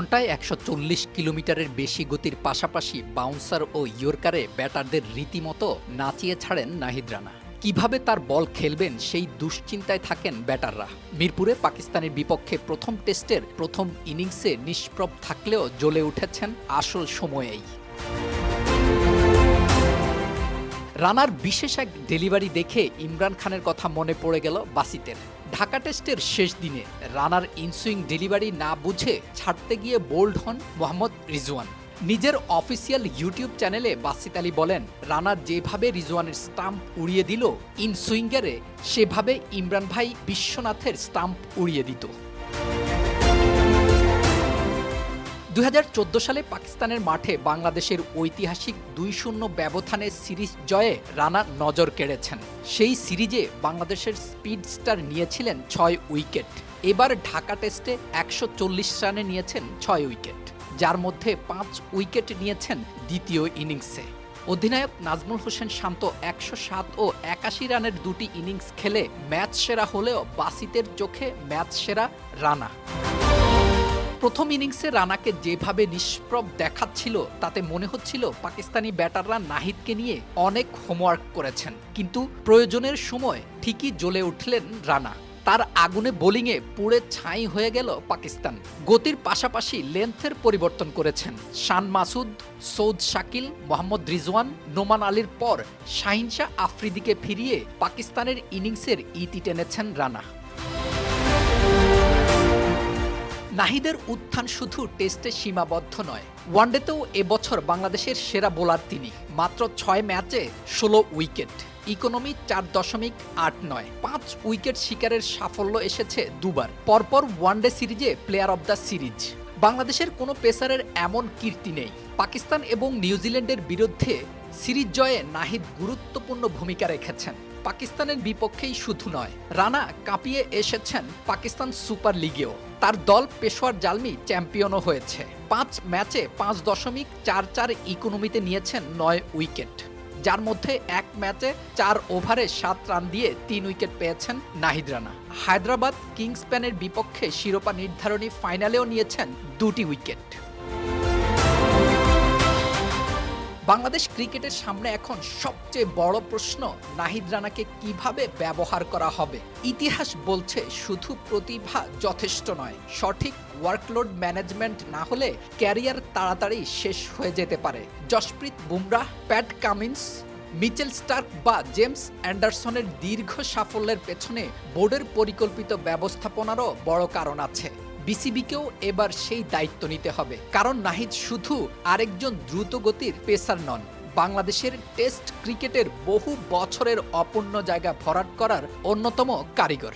ঘন্টায় ১৪০ কিলোমিটারের বেশি গতির পাশাপাশি বাউন্সার ও ইয়র্কারে ব্যাটারদের রীতিমতো নাচিয়ে ছাড়েন নাহিদ রানা। কিভাবে তার বল খেলবেন সেই দুশ্চিন্তায় থাকেন ব্যাটাররা। মিরপুরে পাকিস্তানের বিপক্ষে প্রথম টেস্টের প্রথম ইনিংসে নিষ্প্রভ থাকলেও জ্বলে উঠেছেন আসল সময়েই। রানার বিশেষ এক ডেলিভারি দেখে ইমরান খানের কথা মনে পড়ে গেল বাসিতের। ঢাকা টেস্টের শেষ দিনে রানার ইনসুইং ডেলিভারি না বুঝে ছাড়তে গিয়ে বোল্ড হন মোহাম্মদ রিজওয়ান। নিজের অফিসিয়াল ইউটিউব চ্যানেলে বাসিত আলী বলেন, রানা যেভাবে রিজওয়ানের স্টাম্প উড়িয়ে দিল ইনসুইঙ্গারে, সেভাবে ইমরান ভাই বিশ্বনাথের স্টাম্প উড়িয়ে দিত। ২০১৪ সালে পাকিস্তানের মাঠে বাংলাদেশের ঐতিহাসিক ২-০ ব্যবধানে সিরিজ জয়ে রানা নজর কেড়েছেন। সেই সিরিজে বাংলাদেশের স্পিড স্টার নিয়েছিলেন ৬ উইকেট। এবার ঢাকা টেস্টে ১৪০ রানে নিয়েছেন ৬ উইকেট, যার মধ্যে ৫ উইকেট নিয়েছেন দ্বিতীয় ইনিংসে। অধিনায়ক নাজমুল হোসেন শান্ত ১০৭ ও ৮১ রানের দুটি ইনিংস খেলে ম্যাচ সেরা হলেও বাসিতের চোখে ম্যাচ সেরা রানা। প্রথম ইনিংসে রানাকে যেভাবে নিষ্প্রভ দেখাচ্ছিল তাতে মনে হচ্ছিল পাকিস্তানি ব্যাটাররা নাহিদকে নিয়ে অনেক হোমওয়ার্ক করেছেন, কিন্তু প্রয়োজনের সময় ঠিকই জ্বলে উঠলেন রানা। তার আগুনে বোলিংয়ে পুড়ে ছাই হয়ে গেল পাকিস্তান। গতির পাশাপাশি লেন্থের পরিবর্তন করেছেন শান মাসুদ, সৌদ শাকিল, মোহাম্মদ রিজওয়ান, নোমান আলীর পর শাহিন শাহ আফ্রিদিকে ফিরিয়ে পাকিস্তানের ইনিংসের ইতি টেনেছেন রানা। নাহিদের উত্থান শুধু টেস্টে সীমাবদ্ধ নয়, ওয়ানডেতেও এবছর বাংলাদেশের সেরা বোলার তিনি। মাত্র ৬ ম্যাচে ১৬ উইকেট, ইকোনমি ৪.৮৯, ৫ উইকেট শিকারের সাফল্য এসেছে দুবার। পরপর ওয়ানডে সিরিজে প্লেয়ার অব দ্য সিরিজ। বাংলাদেশের কোনো পেসারের এমন কীর্তি নেই। পাকিস্তান এবং নিউজিল্যান্ডের বিরুদ্ধে সিরিজ জয়ে নাহিদ গুরুত্বপূর্ণ ভূমিকা রেখেছেন। পাকিস্তানের বিপক্ষেই শুধু নয়, রানা কাঁপিয়ে এসেছেন পাকিস্তান সুপার লিগেও। তার দল পেশোয়ার জালমি চ্যাম্পিয়নও হয়েছে। ৫ ম্যাচে ৫.৪৪ ইকোনমিতে নিয়েছেন ৯ উইকেট, যার মধ্যে এক ম্যাচে ৪ ওভারে ৭ রান দিয়ে ৩ উইকেট পেয়েছেন নাহিদ রানা। হায়দ্রাবাদ কিংসম্যানের বিপক্ষে শিরোপা নির্ধারণী ফাইনালেও নিয়েছেন ২টি উইকেট। বাংলাদেশ ক্রিকেটের সামনে এখন সবচেয়ে বড় প্রশ্ন, নাহিদ রানাকে কিভাবে ব্যবহার করা হবে। ইতিহাস বলছে শুধু প্রতিভা যথেষ্ট নয়, সঠিক ওয়ার্কলোড ম্যানেজমেন্ট না হলে ক্যারিয়ার তাড়াতাড়ি শেষ হয়ে যেতে পারে। Jasprit Bumrah, Pat Cummins, Mitchell Starc বা জেমস অ্যান্ডারসনের দীর্ঘ সাফল্যের পেছনে বোর্ডের পরিকল্পিত ব্যবস্থাপনারও বড় কারণ আছে। বিসিবিকেও এবার সেই দায়িত্ব নিতে হবে, কারণ নাহিদ শুধু আরেকজন দ্রুতগতির পেসার নন, বাংলাদেশের টেস্ট ক্রিকেটের বহু বছরের অপূর্ণ জায়গা ভরাট করার অন্যতম কারিগর।